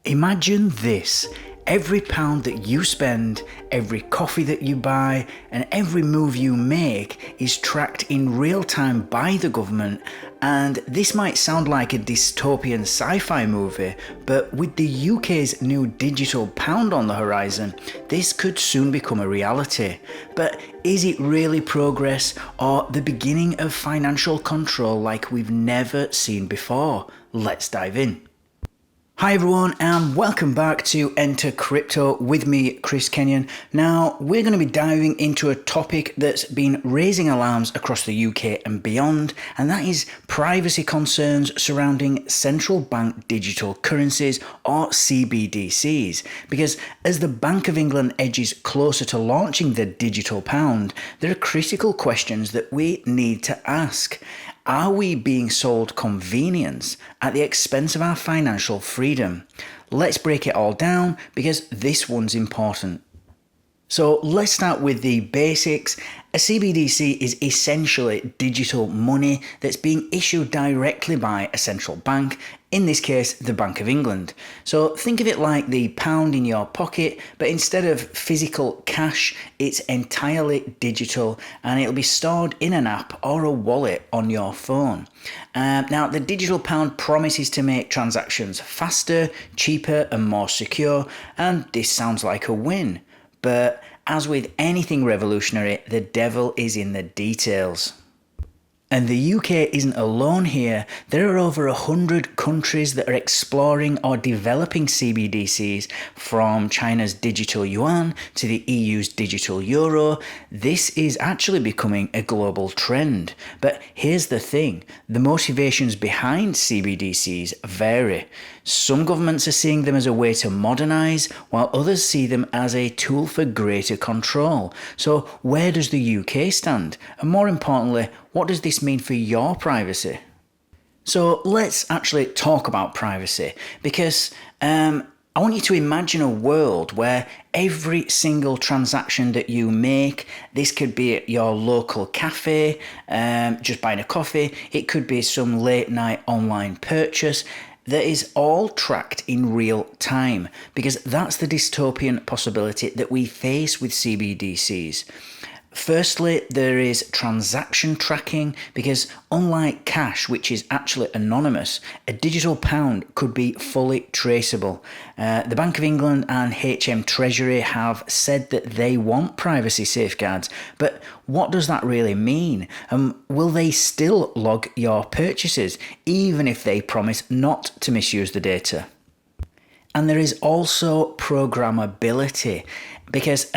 Imagine this. Every pound that you spend, every coffee that you buy, and every move you make is tracked in real time by the government. And this might sound like a dystopian sci-fi movie, but with the UK's new digital pound on the horizon, this could soon become a reality. But is it really progress or the beginning of financial control like we've never seen before? Let's dive in. Hi everyone and welcome back to Enter Crypto with me, Chris Kenyon. Now, we're going to be diving into a topic that's been raising alarms across the UK and beyond, and that is privacy concerns surrounding Central Bank Digital Currencies or CBDCs. Because as the Bank of England edges closer to launching the digital pound, there are critical questions that we need to ask. Are we being sold convenience at the expense of our financial freedom? Let's break it all down because this one's important. So let's start with the basics. A CBDC is essentially digital money that's being issued directly by a central bank, in this case the Bank of England. So think of it like the pound in your pocket, but instead of physical cash, it's entirely digital and it'll be stored in an app or a wallet on your phone. Now, the digital pound promises to make transactions faster, cheaper and more secure, and this sounds like a win. But as with anything revolutionary, the devil is in the details. And the UK isn't alone here. There are over 100 countries that are exploring or developing CBDCs, from China's digital yuan to the EU's digital euro. This is actually becoming a global trend. But here's the thing, the motivations behind CBDCs vary. Some governments are seeing them as a way to modernise, while others see them as a tool for greater control. So where does the UK stand? And more importantly, what does this mean for your privacy? So let's actually talk about privacy, because I want you to imagine a world where every single transaction that you make, this could be at your local cafe, just buying a coffee, it could be some late night online purchase, that is all tracked in real time, because that's the dystopian possibility that we face with CBDCs. Firstly, there is transaction tracking, because unlike cash, which is actually anonymous, a digital pound could be fully traceable. The Bank of England and HM Treasury have said that they want privacy safeguards, but what does that really mean? Will they still log your purchases, even if they promise not to misuse the data? And there is also programmability, because,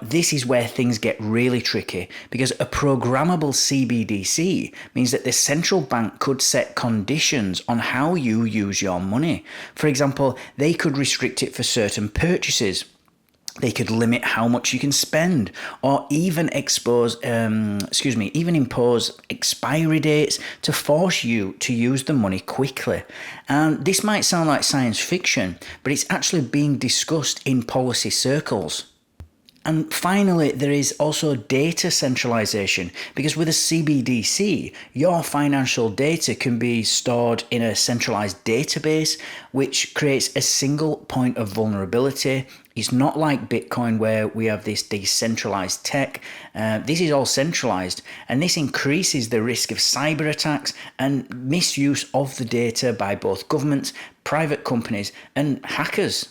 this is where things get really tricky, because a programmable CBDC means that the central bank could set conditions on how you use your money. For example, they could restrict it for certain purchases. They could limit how much you can spend, or even impose expiry dates to force you to use the money quickly. And this might sound like science fiction, but it's actually being discussed in policy circles. And finally, there is also data centralization, because with a CBDC, your financial data can be stored in a centralized database, which creates a single point of vulnerability. It's not like Bitcoin, where we have this decentralized tech. This is all centralized, and this increases the risk of cyber attacks and misuse of the data by both governments, private companies, and hackers.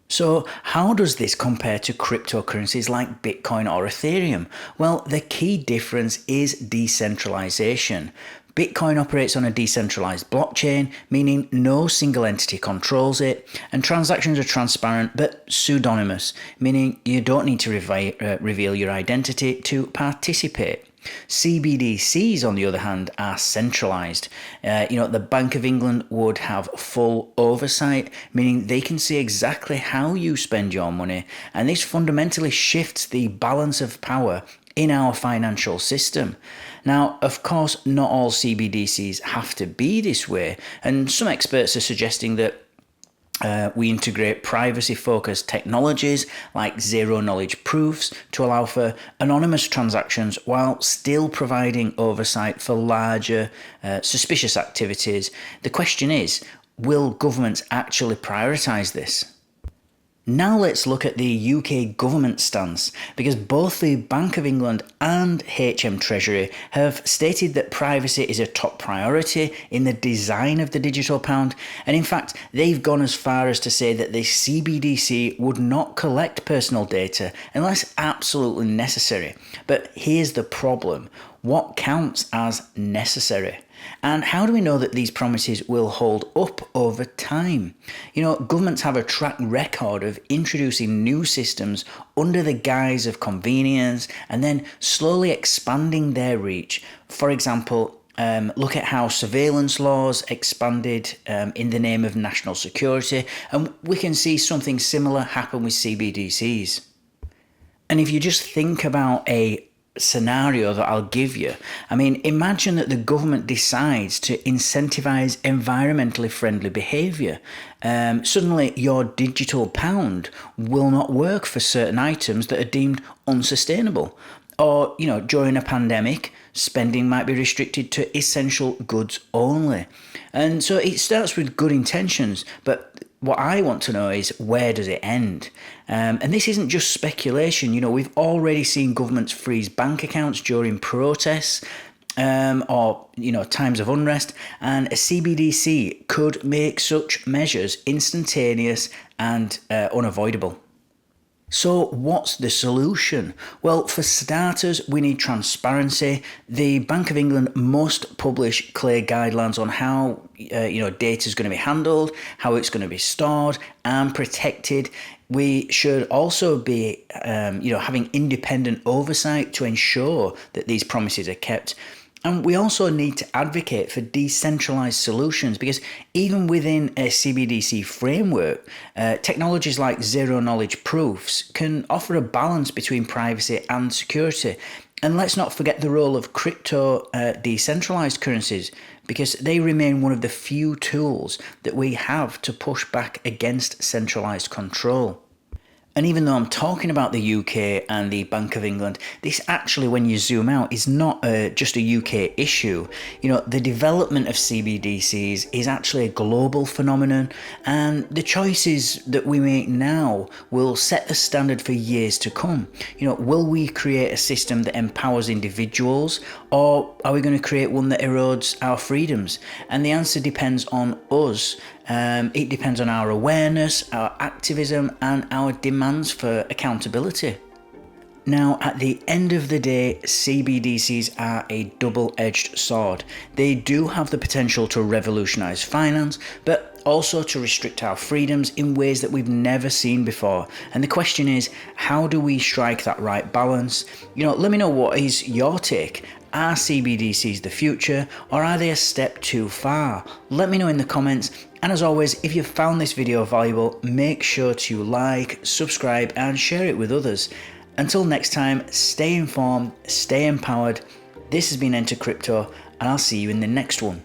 So how does this compare to cryptocurrencies like Bitcoin or Ethereum? Well, the key difference is decentralization. Bitcoin operates on a decentralized blockchain, meaning no single entity controls it, and transactions are transparent but pseudonymous, meaning you don't need to reveal your identity to participate. CBDCs, on the other hand, are centralized. The Bank of England would have full oversight, meaning they can see exactly how you spend your money, and this fundamentally shifts the balance of power in our financial system. Now, of course, not all CBDCs have to be this way, and some experts are suggesting that we integrate privacy-focused technologies like zero-knowledge proofs to allow for anonymous transactions while still providing oversight for larger, suspicious activities. The question is, will governments actually prioritise this? Now let's look at the UK government stance, because both the Bank of England and HM Treasury have stated that privacy is a top priority in the design of the digital pound, and in fact they've gone as far as to say that the CBDC would not collect personal data unless absolutely necessary. But here's the problem: what counts as necessary? And how do we know that these promises will hold up over time? Governments have a track record of introducing new systems under the guise of convenience and then slowly expanding their reach. For example, look at how surveillance laws expanded in the name of national security, and we can see something similar happen with CBDCs. And if you just think about a scenario that I'll give you, imagine that the government decides to incentivize environmentally friendly behaviour. Suddenly your digital pound will not work for certain items that are deemed unsustainable. Or, during a pandemic, spending might be restricted to essential goods only. And so it starts with good intentions, but what I want to know is, where does it end? And this isn't just speculation. We've already seen governments freeze bank accounts during protests or times of unrest, and a CBDC could make such measures instantaneous and unavoidable. So what's the solution? Well, for starters, we need transparency. The Bank of England must publish clear guidelines on how data is going to be handled, how it's going to be stored and protected. We should also be having independent oversight to ensure that these promises are kept. And we also need to advocate for decentralized solutions, because even within a CBDC framework, technologies like zero-knowledge proofs can offer a balance between privacy and security. And let's not forget the role of crypto decentralized currencies, because they remain one of the few tools that we have to push back against centralized control. And even though I'm talking about the UK and the Bank of England, this actually, when you zoom out, is not just a UK issue. The development of CBDCs is actually a global phenomenon, and the choices that we make now will set the standard for years to come. Will we create a system that empowers individuals, or are we going to create one that erodes our freedoms? And the answer depends on us. It depends on our awareness, our activism, and our demands for accountability. Now, at the end of the day, CBDCs are a double-edged sword. They do have the potential to revolutionise finance, but also to restrict our freedoms in ways that we've never seen before. And the question is, how do we strike that right balance? Let me know, what is your take? Are CBDCs the future, or are they a step too far? Let me know in the comments. And as always, if you found this video valuable, make sure to like, subscribe and share it with others. Until next time, stay informed, stay empowered. This has been Enter Crypto, and I'll see you in the next one.